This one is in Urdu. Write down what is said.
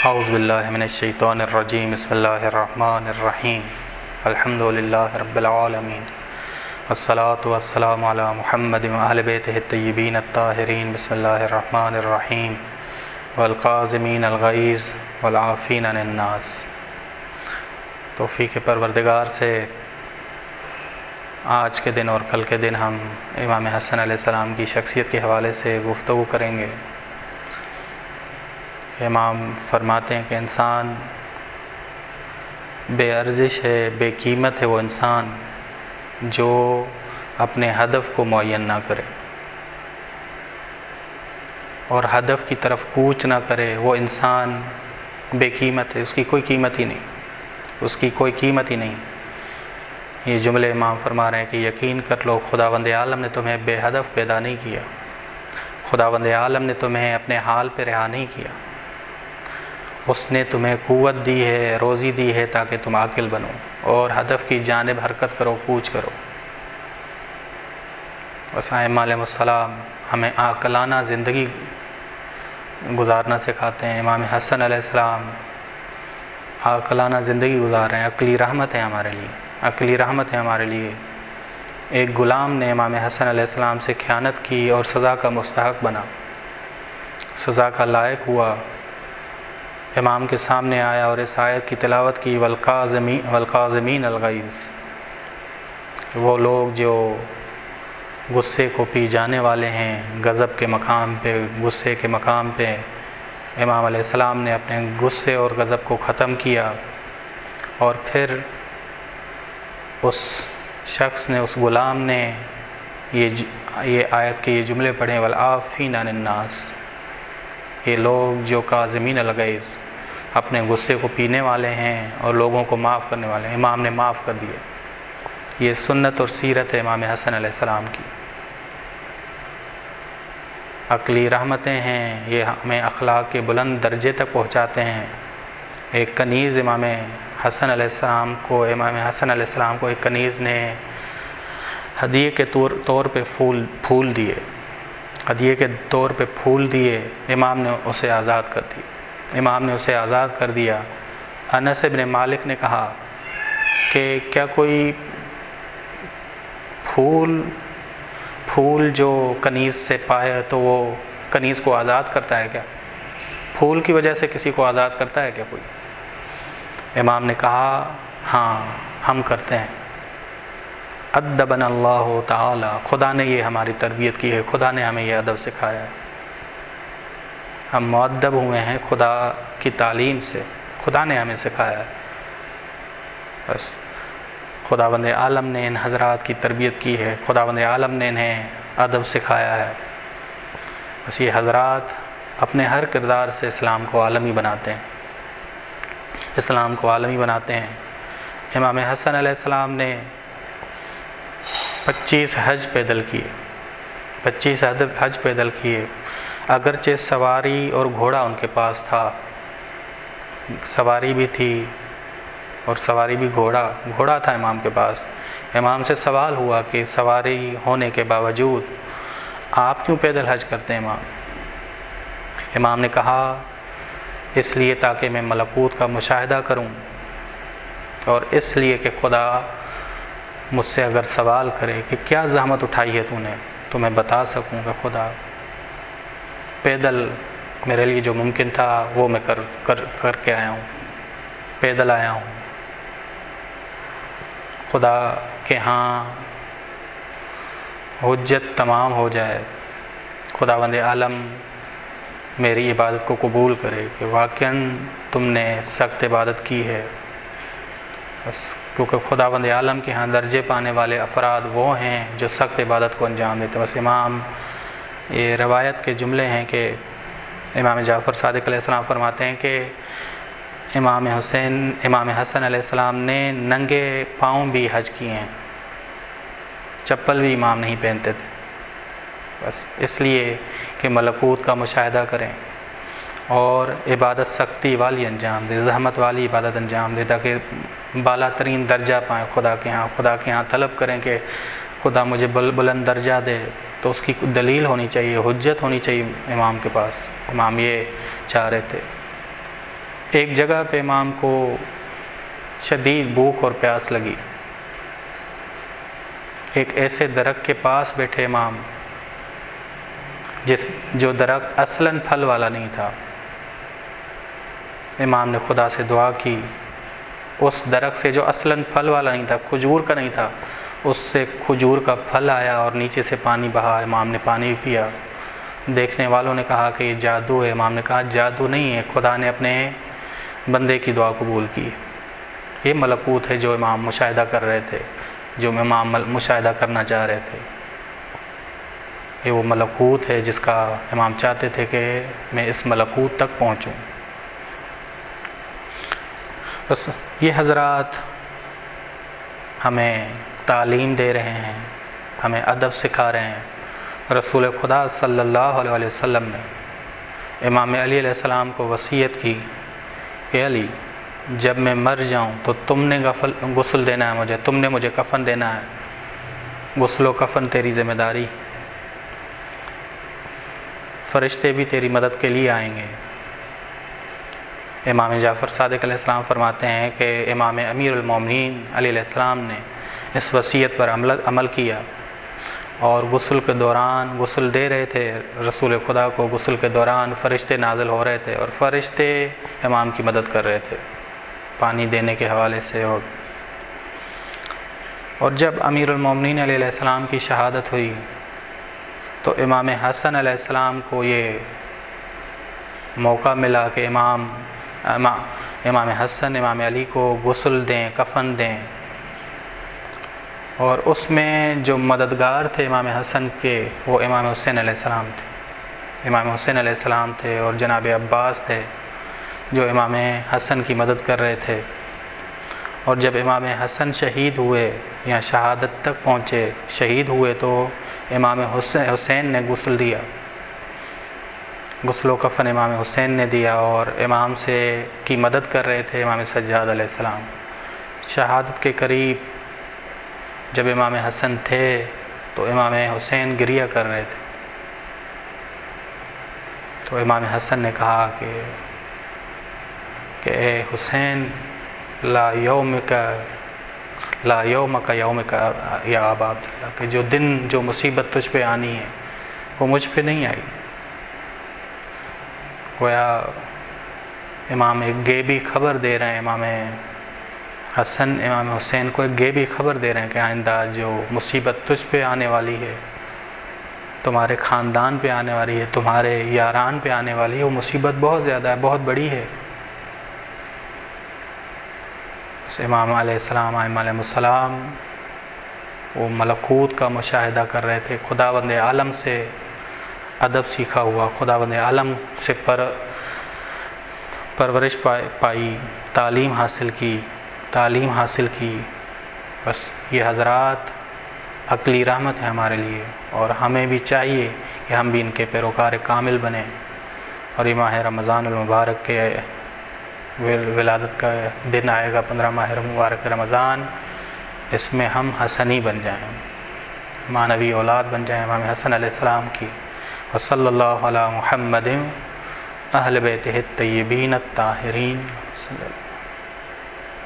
اعوذ باللہ من الشیطان الرجیم بسم اللہ الرحمن الرحیم الحمدللہ رب العالمین والصلاة والسلام علی محمد وآل بیتہ الطیبین الطاہرین بسم اللہ الرحمن الرحیم والقاظمین الغیظ والعافین عن الناس۔ توفیق پروردگار سے آج کے دن اور کل کے دن ہم امام حسن علیہ السلام کی شخصیت کے حوالے سے گفتگو کریں گے۔ امام فرماتے ہیں کہ انسان بے ارزش ہے، بے قیمت ہے وہ انسان جو اپنے ہدف کو معین نہ کرے اور ہدف کی طرف کوچ نہ کرے۔ وہ انسان بے قیمت ہے، اس کی کوئی قیمت ہی نہیں، اس کی کوئی قیمت ہی نہیں۔ یہ جملے امام فرما رہے ہیں کہ یقین کر لو خداوند عالم نے تمہیں بے ہدف پیدا نہیں کیا، خداوند عالم نے تمہیں اپنے حال پہ رہا نہیں کیا، اس نے تمہیں قوت دی ہے، روزی دی ہے تاکہ تم عاقل بنو اور ہدف کی جانب حرکت کرو، کوچ کرو۔ بس ائمہ علیہ السلام ہمیں عاقلانہ زندگی گزارنا سکھاتے ہیں۔ امام حسن علیہ السلام عاقلانہ زندگی گزار رہے ہیں، عقلی رحمت ہے ہمارے لیے، عقلی رحمت ہے ہمارے لیے۔ ایک غلام نے امام حسن علیہ السلام سے خیانت کی اور سزا کا مستحق بنا، سزا کا لائق ہوا، امام کے سامنے آیا اور اس آیت کی تلاوت کی والقاظمین الغیظ۔ وہ لوگ جو غصے کو پی جانے والے ہیں، غضب کے مقام پہ، غصے کے مقام پہ امام علیہ السلام نے اپنے غصے اور غضب کو ختم کیا اور پھر اس شخص نے، اس غلام نے یہ آیت کے یہ جملے پڑھے والعافین عن الناس۔ یہ لوگ جو کاظمین الغیظ، اپنے غصے کو پینے والے ہیں اور لوگوں کو معاف کرنے والے ہیں، امام نے معاف کر دیے۔ یہ سنت اور سیرت ہے امام حسن علیہ السلام کی، عقلی رحمتیں ہیں، یہ ہمیں اخلاق کے بلند درجے تک پہنچاتے ہیں۔ ایک کنیز امام حسن علیہ السلام کو ایک کنیز نے ہدیے کے طور پہ پھول دیے، ہدیے کے طور پہ پھول دیے۔ امام نے اسے آزاد کر دی، امام نے اسے آزاد کر دیا۔ انس بن مالک نے کہا کہ کیا کوئی پھول جو کنیز سے پائے تو وہ کنیز کو آزاد کرتا ہے کیا؟ پھول کی وجہ سے کسی کو آزاد کرتا ہے کیا کوئی؟ امام نے کہا ہاں ہم کرتے ہیں۔ ادبنا اللہ تعالی، خدا نے یہ ہماری تربیت کی ہے، خدا نے ہمیں یہ ادب سکھایا ہے، ہم مؤدب ہوئے ہیں خدا کی تعلیم سے، خدا نے ہمیں سکھایا ہے۔ بس خداوند عالم نے ان حضرات کی تربیت کی ہے، خداوند عالم نے انہیں ادب سکھایا ہے۔ بس یہ حضرات اپنے ہر کردار سے اسلام کو عالمی بناتے ہیں، اسلام کو عالمی بناتے ہیں۔ امام حسن علیہ السلام نے 25 حج پیدل کیے، 25 حج پیدل کیے، اگرچہ سواری اور گھوڑا ان کے پاس تھا، سواری بھی تھی اور سواری بھی گھوڑا تھا امام کے پاس۔ امام سے سوال ہوا کہ سواری ہونے کے باوجود آپ کیوں پیدل حج کرتے ہیں امام؟ امام نے کہا اس لیے تاکہ میں ملکوت کا مشاہدہ کروں اور اس لیے کہ خدا مجھ سے اگر سوال کرے کہ کیا زحمت اٹھائی ہے تو نے، تو میں بتا سکوں کہ خدا پیدل میرے لیے جو ممکن تھا وہ میں کر کے آیا ہوں، پیدل آیا ہوں۔ خدا کے ہاں حجت تمام ہو جائے، خداوند عالم میری عبادت کو قبول کرے کہ واقعاً تم نے سخت عبادت کی ہے۔ بس کیونکہ خداوند عالم کے ہاں درجے پانے والے افراد وہ ہیں جو سخت عبادت کو انجام دیتے ہیں۔ بس امام، یہ روایت کے جملے ہیں کہ امام جعفر صادق علیہ السلام فرماتے ہیں کہ امام حسن علیہ السلام نے ننگے پاؤں بھی حج کیے ہیں، چپل بھی امام نہیں پہنتے تھے، بس اس لیے کہ ملکوت کا مشاہدہ کریں اور عبادت سختی والی انجام دے، زحمت والی عبادت انجام دے، تاکہ بالا ترین درجہ پائیں خدا کے ہاں طلب کریں کہ خدا مجھے بلند درجہ دے، تو اس کی دلیل ہونی چاہیے، حجت ہونی چاہیے امام کے پاس۔ امام یہ چاہ رہے تھے۔ ایک جگہ پہ امام کو شدید بھوک اور پیاس لگی، ایک ایسے درخت کے پاس بیٹھے امام جو درخت اصلاً پھل والا نہیں تھا۔ امام نے خدا سے دعا کی، اس درخت سے جو اصلاً پھل والا نہیں تھا، کھجور کا نہیں تھا، اس سے کھجور کا پھل آیا اور نیچے سے پانی بہا۔ امام نے پانی پیا۔ دیکھنے والوں نے کہا کہ یہ جادو ہے۔ امام نے کہا جادو نہیں ہے، خدا نے اپنے بندے کی دعا قبول کی۔ یہ ملکوت ہے جو امام مشاہدہ کر رہے تھے، جو امام مشاہدہ کرنا چاہ رہے تھے۔ یہ وہ ملکوت ہے جس کا امام چاہتے تھے کہ میں اس ملکوت تک پہنچوں۔ بس یہ حضرات ہمیں تعلیم دے رہے ہیں، ہمیں ادب سکھا رہے ہیں۔ رسول خدا صلی اللہ علیہ وسلم نے امام علی علیہ السلام کو وصیت کی کہ علی، جب میں مر جاؤں تو تم نے غسل دینا ہے مجھے، تم نے مجھے کفن دینا ہے، غسل و کفن تیری ذمہ داری، فرشتے بھی تیری مدد کے لیے آئیں گے۔ امام جعفر صادق علیہ السلام فرماتے ہیں کہ امام امیر المومنین علی علیہ السلام نے اس وصیت پر عمل کیا، اور غسل کے دوران غسل دے رہے تھے رسول خدا کو، غسل کے دوران فرشتے نازل ہو رہے تھے اور فرشتے امام کی مدد کر رہے تھے پانی دینے کے حوالے سے۔ اور جب امیر المومنین علیہ السلام کی شہادت ہوئی تو امام حسن علیہ السلام کو یہ موقع ملا کہ امام حسن امام علی کو غسل دیں، کفن دیں، اور اس میں جو مددگار تھے امام حسن کے وہ امام حسین علیہ السلام تھے، امام حسین علیہ السلام تھے، اور جناب عباس تھے جو امام حسن کی مدد کر رہے تھے۔ اور جب امام حسن شہید ہوئے یا شہادت تک پہنچے، شہید ہوئے، تو امام حسین نے غسل دیا، غسل و کفن امام حسین نے دیا، اور امام سے کی مدد کر رہے تھے امام سجاد علیہ السلام۔ شہادت کے قریب جب امام حسن تھے تو امام حسین گریہ کر رہے تھے، تو امام حسن نے کہا کہ اے حسین، لا یومک یا ابا عبداللہ، کہ جو دن جو مصیبت تجھ پہ آنی ہے وہ مجھ پہ نہیں آئی۔ گویا امام ایک غیبی خبر دے رہے ہیں، امام حسن امام حسین کو ایک غیبی خبر دے رہے ہیں کہ آئندہ جو مصیبت تجھ پہ آنے والی ہے، تمہارے خاندان پہ آنے والی ہے، تمہارے یاران پہ آنے والی ہے، وہ مصیبت بہت زیادہ ہے، بہت بڑی ہے۔ امام علیہ السلام علیہ السلام وہ ملکوت کا مشاہدہ کر رہے تھے، خداوند عالم سے ادب سیکھا ہوا، خداوند عالم سے پرورش پائی، تعلیم حاصل کی۔ بس یہ حضرات عقلی رحمت ہے ہمارے لیے، اور ہمیں بھی چاہیے کہ ہم بھی ان کے پیروکار کامل بنیں۔ اور یہ ماہ رمضان المبارک کے ولادت کا دن آئے گا، 15 ماہ مبارک رمضان، اس میں ہم حسنی بن جائیں، معنوی اولاد بن جائیں امام حسن علیہ السلام کی۔ وصلی اللہ علی محمد اہل بیتہ الطیبین الطاہرین۔